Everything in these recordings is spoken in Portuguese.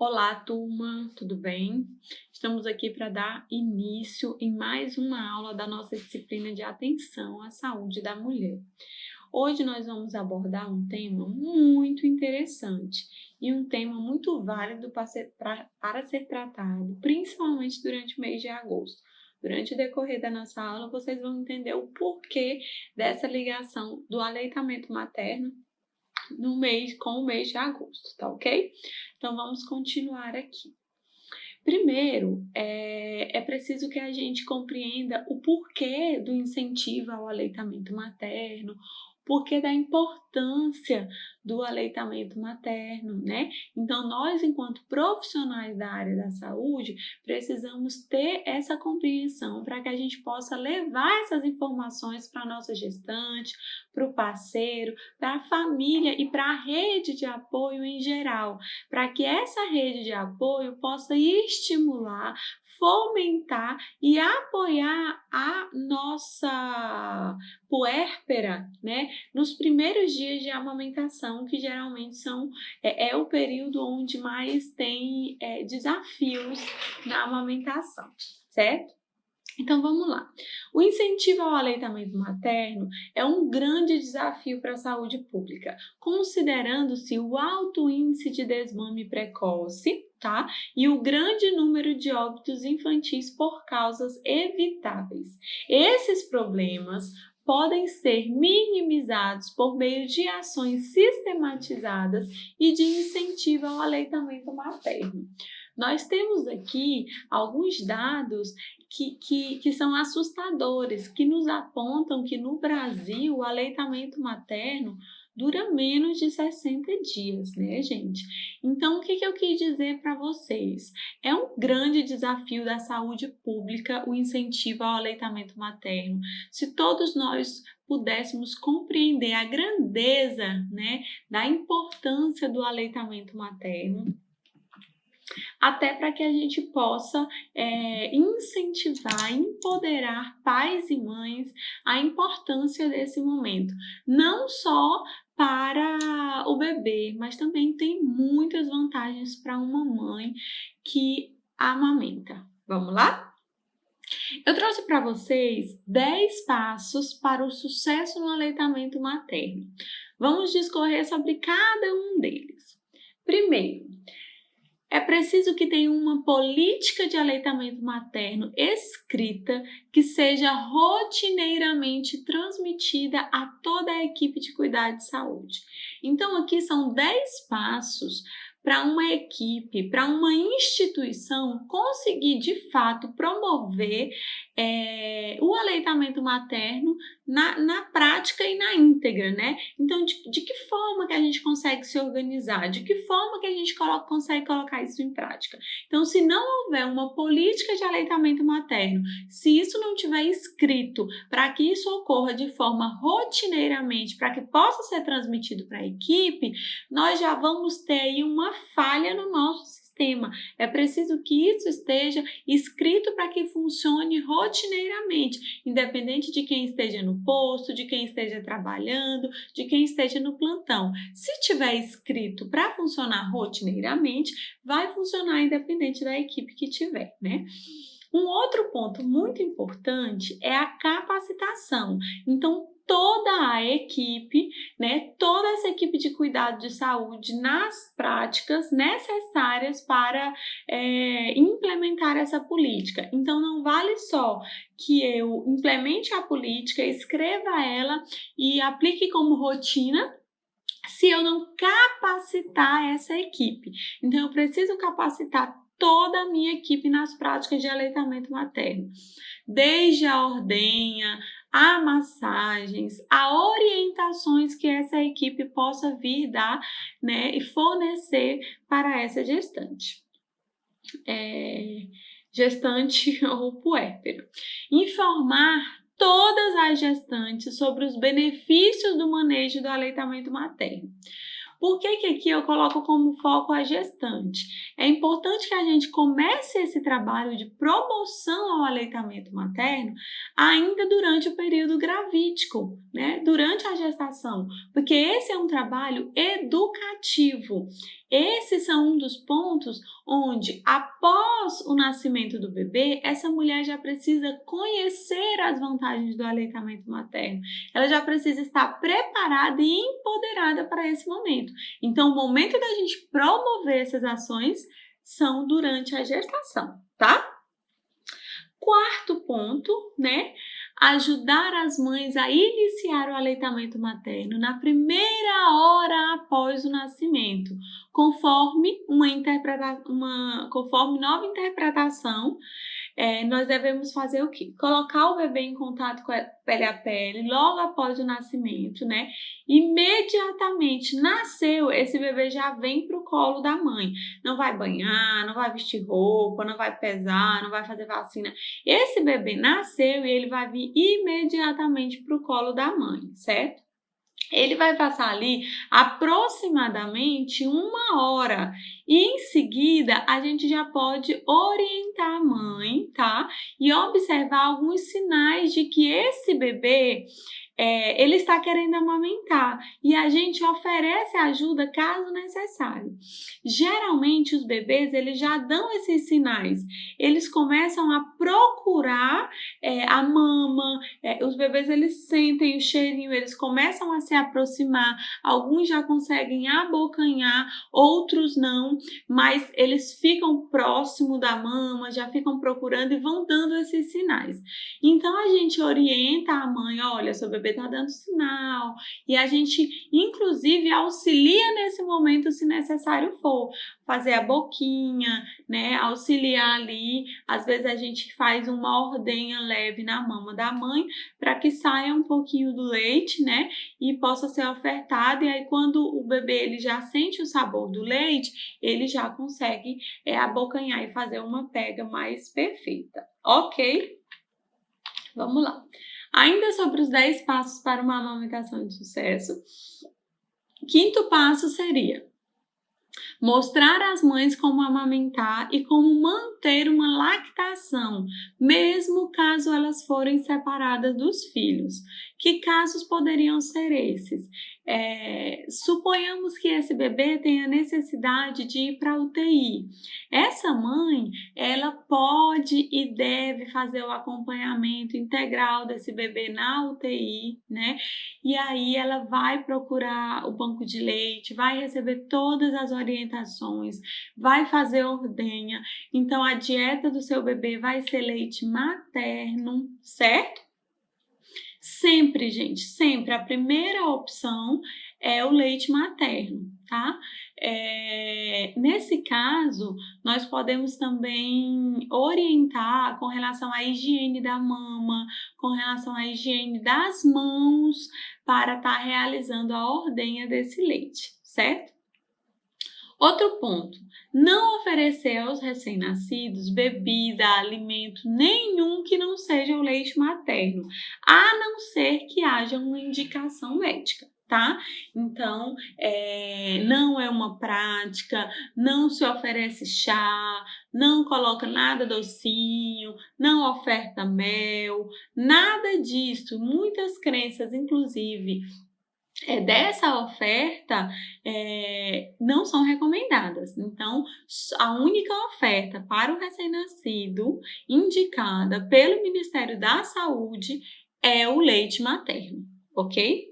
Olá, turma, tudo bem? Estamos aqui para dar início em mais uma aula da nossa disciplina de atenção à saúde da mulher. Hoje nós vamos abordar um tema muito interessante e um tema muito válido para ser tratado, principalmente durante o mês de agosto. Durante o decorrer da nossa aula, vocês vão entender o porquê dessa ligação do aleitamento materno com o mês de agosto, tá ok? Então vamos continuar aqui. Primeiro, é preciso que a gente compreenda o porquê do incentivo ao aleitamento materno, o porquê da importância do aleitamento materno, né? Então, nós, enquanto profissionais da área da saúde, precisamos ter essa compreensão para que a gente possa levar essas informações para a nossa gestante, para o parceiro, para a família e para a rede de apoio em geral, para que essa rede de apoio possa estimular, fomentar e apoiar a nossa puérpera, né, nos primeiros dias de amamentação, que geralmente é o período onde mais tem desafios na amamentação, certo? Então vamos lá. O incentivo ao aleitamento materno é um grande desafio para a saúde pública, considerando-se o alto índice de desmame precoce, tá? E o grande número de óbitos infantis por causas evitáveis. Esses problemas podem ser minimizados por meio de ações sistematizadas e de incentivo ao aleitamento materno. Nós temos aqui alguns dados que são assustadores, que nos apontam que no Brasil o aleitamento materno dura menos de 60 dias, né, gente? Então, o que eu quis dizer para vocês? É um grande desafio da saúde pública o incentivo ao aleitamento materno. Se todos nós pudéssemos compreender a grandeza, né, da importância do aleitamento materno, até para que a gente possa incentivar, empoderar pais e mães a importância desse momento, não só para o bebê, mas também tem muitas vantagens para uma mãe que amamenta. Vamos lá? Eu trouxe para vocês 10 passos para o sucesso no aleitamento materno. Vamos discorrer sobre cada um deles. Primeiro, é preciso que tenha uma política de aleitamento materno escrita que seja rotineiramente transmitida a toda a equipe de cuidado de saúde. Então, aqui são 10 passos para uma equipe, para uma instituição conseguir de fato promover o aleitamento materno na prática e na íntegra, né? Então, de que forma que a gente consegue se organizar? De que forma que a gente consegue colocar isso em prática? Então, se não houver uma política de aleitamento materno, se isso não tiver escrito para que isso ocorra de forma rotineiramente, para que possa ser transmitido para a equipe, nós já vamos ter aí uma falha no nosso sistema. É preciso que isso esteja escrito para que funcione rotineiramente, independente de quem esteja no posto, de quem esteja trabalhando, de quem esteja no plantão. Se tiver escrito para funcionar rotineiramente, vai funcionar independente da equipe que tiver, né? Um outro ponto muito importante é a capacitação. Então, toda a equipe, né, toda essa equipe de cuidado de saúde nas práticas necessárias para implementar essa política. Então, não vale só que eu implemente a política, escreva ela e aplique como rotina, se eu não capacitar essa equipe. Então, eu preciso capacitar toda a minha equipe nas práticas de aleitamento materno, desde a ordenha, a massagens, a orientações que essa equipe possa vir dar, né, e fornecer para essa gestante. Gestante ou puérpero. Informar todas as gestantes sobre os benefícios do manejo do aleitamento materno. Por que aqui eu coloco como foco a gestante? é importante que a gente comece esse trabalho de promoção ao aleitamento materno ainda durante o período gravídico, né? Durante a gestação, porque esse é um trabalho educativo. Esses são um dos pontos onde, após o nascimento do bebê, essa mulher já precisa conhecer as vantagens do aleitamento materno. Ela já precisa estar preparada e empoderada para esse momento. Então, o momento da gente promover essas ações são durante a gestação, tá? Quarto ponto, né? Ajudar as mães a iniciar o aleitamento materno na primeira hora após o nascimento, conforme nova interpretação. Nós devemos fazer o quê? Colocar o bebê em contato com a pele logo após o nascimento, né? Imediatamente nasceu, esse bebê já vem para o colo da mãe. Não vai banhar, não vai vestir roupa, não vai pesar, não vai fazer vacina. Esse bebê nasceu e ele vai vir imediatamente para o colo da mãe, certo? Ele vai passar ali aproximadamente 1 hora e em seguida a gente já pode orientar a mãe, tá? E observar alguns sinais de que esse bebê ele está querendo amamentar e a gente oferece ajuda caso necessário. Geralmente os bebês eles já dão esses sinais, eles começam a procurar a mama, os bebês eles sentem o cheirinho, eles começam a se aproximar, alguns já conseguem abocanhar, outros não, mas eles ficam próximo da mama, já ficam procurando e vão dando esses sinais. Então a gente orienta a mãe, olha, seu bebê está dando sinal, e a gente inclusive auxilia nesse momento se necessário for, fazer a boquinha, né, auxiliar ali, às vezes a gente faz uma ordenha leve na mama da mãe para que saia um pouquinho do leite, né, e possa ser ofertado, e aí quando o bebê ele já sente o sabor do leite, ele já consegue abocanhar e fazer uma pega mais perfeita, ok? Vamos lá. Ainda sobre os 10 passos para uma amamentação de sucesso, quinto passo seria mostrar às mães como amamentar e como manter uma lactação, mesmo caso elas forem separadas dos filhos. Que casos poderiam ser esses? Suponhamos que esse bebê tenha necessidade de ir para a UTI. Essa mãe, ela pode e deve fazer o acompanhamento integral desse bebê na UTI, né? E aí ela vai procurar o banco de leite, vai receber todas as orientações, vai fazer ordenha. Então a dieta do seu bebê vai ser leite materno, certo? Sempre, gente, sempre a primeira opção é o leite materno, tá? Nesse caso, nós podemos também orientar com relação à higiene da mama, com relação à higiene das mãos, para estar realizando a ordenha desse leite, certo? Outro ponto, não oferecer aos recém-nascidos bebida, alimento nenhum que não seja o leite materno, a não ser que haja uma indicação médica, tá? Então, não é uma prática, não se oferece chá, não coloca nada docinho, não oferta mel, nada disso. Muitas crenças, inclusive, dessa oferta não são recomendadas. Então, a única oferta para o recém-nascido indicada pelo Ministério da Saúde é o leite materno, ok?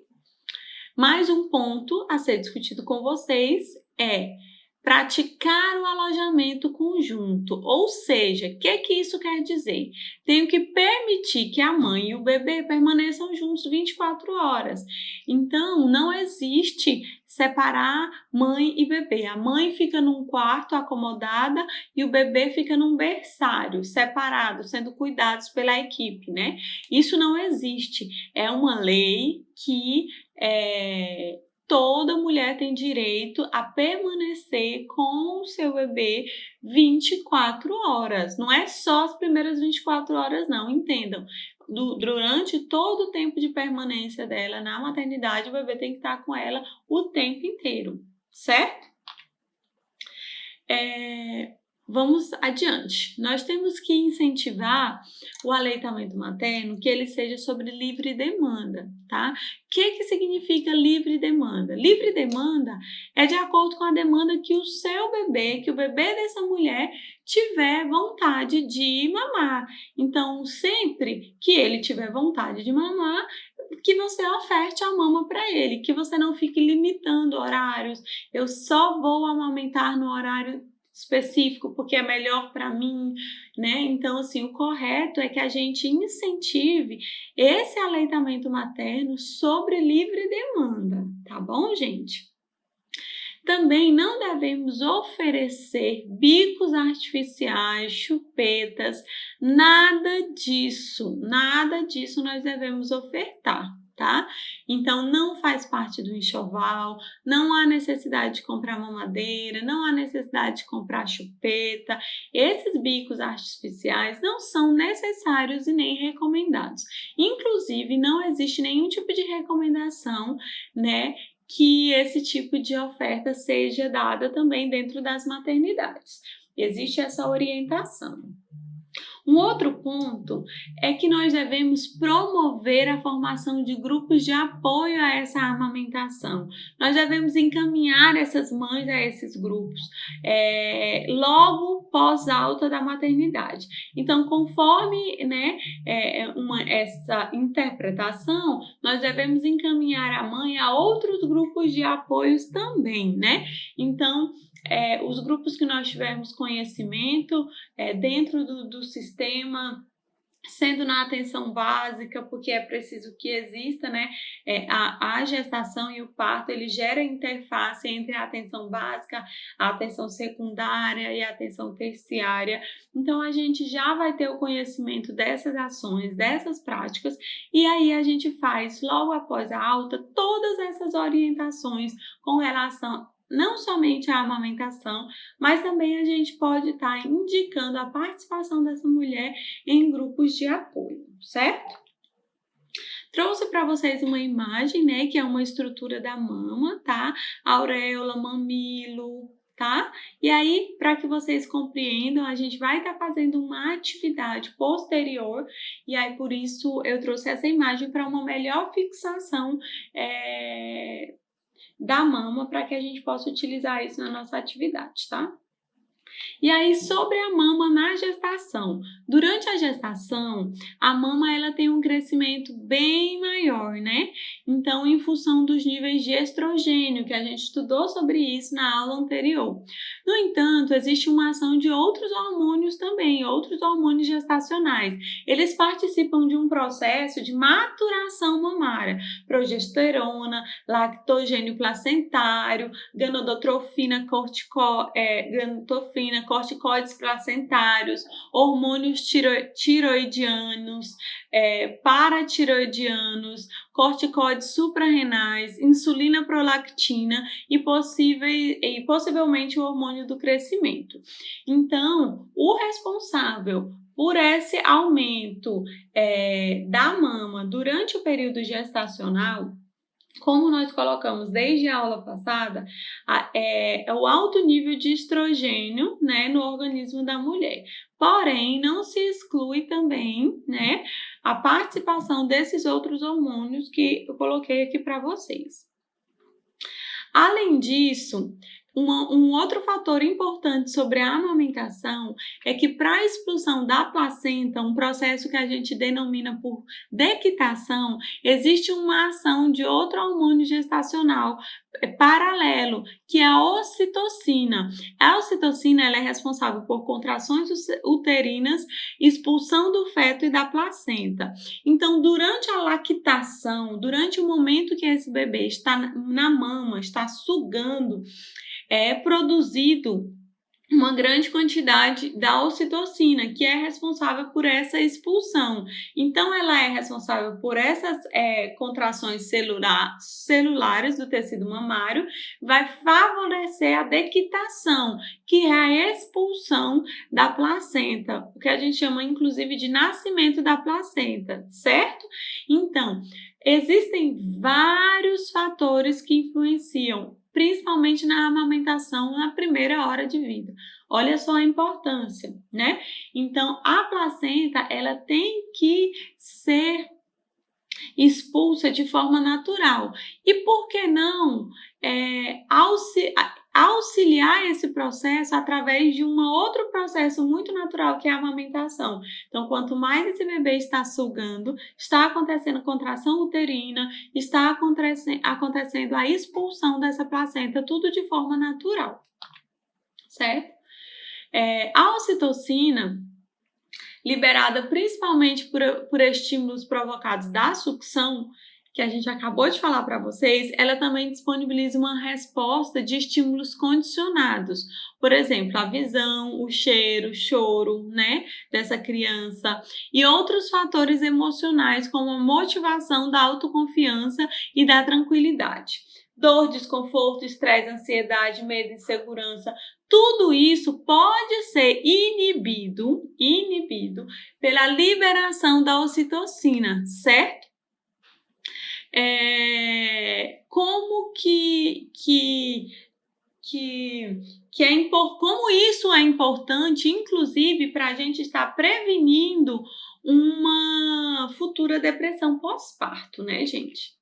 Mais um ponto a ser discutido com vocês é praticar o alojamento conjunto, ou seja, o que isso quer dizer? Tenho que permitir que a mãe e o bebê permaneçam juntos 24 horas. Então, não existe separar mãe e bebê. A mãe fica num quarto acomodada e o bebê fica num berçário, separado, sendo cuidados pela equipe, né? Isso não existe. É uma lei que toda mulher tem direito a permanecer com o seu bebê 24 horas. Não é só as primeiras 24 horas, não, entendam. Durante todo o tempo de permanência dela na maternidade, o bebê tem que estar com ela o tempo inteiro, certo? Vamos adiante. Nós temos que incentivar o aleitamento materno, que ele seja sobre livre demanda, tá? O que significa livre demanda? Livre demanda é de acordo com a demanda que o seu bebê, que o bebê dessa mulher tiver vontade de mamar. Então, sempre que ele tiver vontade de mamar, que você oferte a mama para ele, que você não fique limitando horários. Eu só vou amamentar no horário específico porque é melhor para mim, né? Então, assim, o correto é que a gente incentive esse aleitamento materno sobre livre demanda, tá bom, gente? Também não devemos oferecer bicos artificiais, chupetas, nada disso nós devemos ofertar, tá? Então, não faz parte do enxoval, não há necessidade de comprar mamadeira, não há necessidade de comprar chupeta. Esses bicos artificiais não são necessários e nem recomendados. Inclusive, não existe nenhum tipo de recomendação, né, que esse tipo de oferta seja dada também dentro das maternidades. Existe essa orientação. Um outro ponto é que nós devemos promover a formação de grupos de apoio a essa amamentação. Nós devemos encaminhar essas mães a esses grupos logo pós-alta da maternidade. Então, conforme, né, essa interpretação, nós devemos encaminhar a mãe a outros grupos de apoios também, né? Então, os grupos que nós tivermos conhecimento dentro do sistema, sendo na atenção básica, porque é preciso que exista, né, a gestação e o parto, ele gera interface entre a atenção básica, a atenção secundária e a atenção terciária. Então, a gente já vai ter o conhecimento dessas ações, dessas práticas, e aí a gente faz, logo após a alta, todas essas orientações com relação não somente a amamentação, mas também a gente pode estar indicando a participação dessa mulher em grupos de apoio, certo? Trouxe para vocês uma imagem, né, que é uma estrutura da mama, tá? Auréola, mamilo, tá? E aí, para que vocês compreendam, a gente vai estar fazendo uma atividade posterior, e aí por isso eu trouxe essa imagem para uma melhor fixação da mama, para que a gente possa utilizar isso na nossa atividade, tá? E aí, sobre a mama na gestação. Durante a gestação, a mama ela tem um crescimento bem maior, né? Então, em função dos níveis de estrogênio, que a gente estudou sobre isso na aula anterior. No entanto, existe uma ação de outros hormônios também, outros hormônios gestacionais. Eles participam de um processo de maturação mamária, progesterona, lactogênio placentário, gonadotropina, corticoides placentários, hormônios tiroidianos, paratiroidianos, corticoides suprarrenais, insulina prolactina e possivelmente o hormônio do crescimento. Então, o responsável por esse aumento da mama durante o período gestacional, como nós colocamos desde a aula passada, é o alto nível de estrogênio, né, no organismo da mulher. Porém, não se exclui também, né, a participação desses outros hormônios que eu coloquei aqui para vocês. Além disso, um outro fator importante sobre a amamentação é que para a expulsão da placenta, um processo que a gente denomina por dequitação, existe uma ação de outro hormônio gestacional paralelo, que é a ocitocina. A ocitocina ela é responsável por contrações uterinas, expulsão do feto e da placenta. Então, durante a lactação, durante o momento que esse bebê está na mama, está sugando, é produzido uma grande quantidade da ocitocina, que é responsável por essa expulsão. Então, ela é responsável por essas contrações celulares do tecido mamário, vai favorecer a dequitação, que é a expulsão da placenta, o que a gente chama, inclusive, de nascimento da placenta, certo? Então, existem vários fatores que influenciam, principalmente na amamentação na primeira hora de vida. Olha só a importância, né? Então, a placenta, ela tem que ser expulsa de forma natural. E por que não auxiliar esse processo através de um outro processo muito natural, que é a amamentação? Então, quanto mais esse bebê está sugando, está acontecendo contração uterina, está acontecendo a expulsão dessa placenta, tudo de forma natural, certo? A ocitocina, liberada principalmente por estímulos provocados da sucção, que a gente acabou de falar para vocês, ela também disponibiliza uma resposta de estímulos condicionados. Por exemplo, a visão, o cheiro, o choro, né, dessa criança, e outros fatores emocionais, como a motivação da autoconfiança e da tranquilidade. Dor, desconforto, estresse, ansiedade, medo, insegurança, tudo isso pode ser inibido pela liberação da ocitocina, certo? Como como isso é importante, inclusive, para a gente estar prevenindo uma futura depressão pós-parto, né, gente?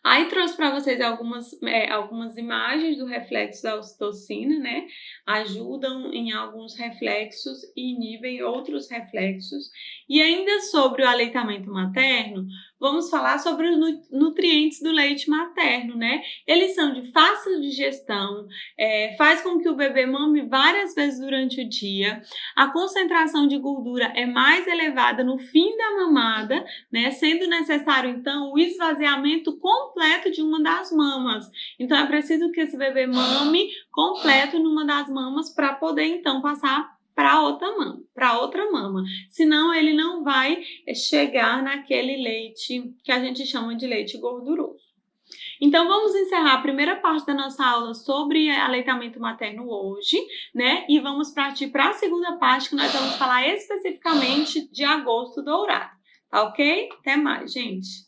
Aí trouxe para vocês algumas imagens do reflexo da ocitocina, né? Ajudam em alguns reflexos e inibem outros reflexos. E ainda sobre o aleitamento materno, vamos falar sobre os nutrientes do leite materno, né? Eles são de fácil digestão, faz com que o bebê mame várias vezes durante o dia. A concentração de gordura é mais elevada no fim da mamada, né? Sendo necessário, então, o esvaziamento completo de uma das mamas. Então, é preciso que esse bebê mame completo numa das mamas para poder, então, passar para outra mama. Senão, ele não vai chegar naquele leite que a gente chama de leite gorduroso. Então, vamos encerrar a primeira parte da nossa aula sobre aleitamento materno hoje, né? E vamos partir para a segunda parte, que nós vamos falar especificamente de agosto dourado. Tá ok? Até mais, gente!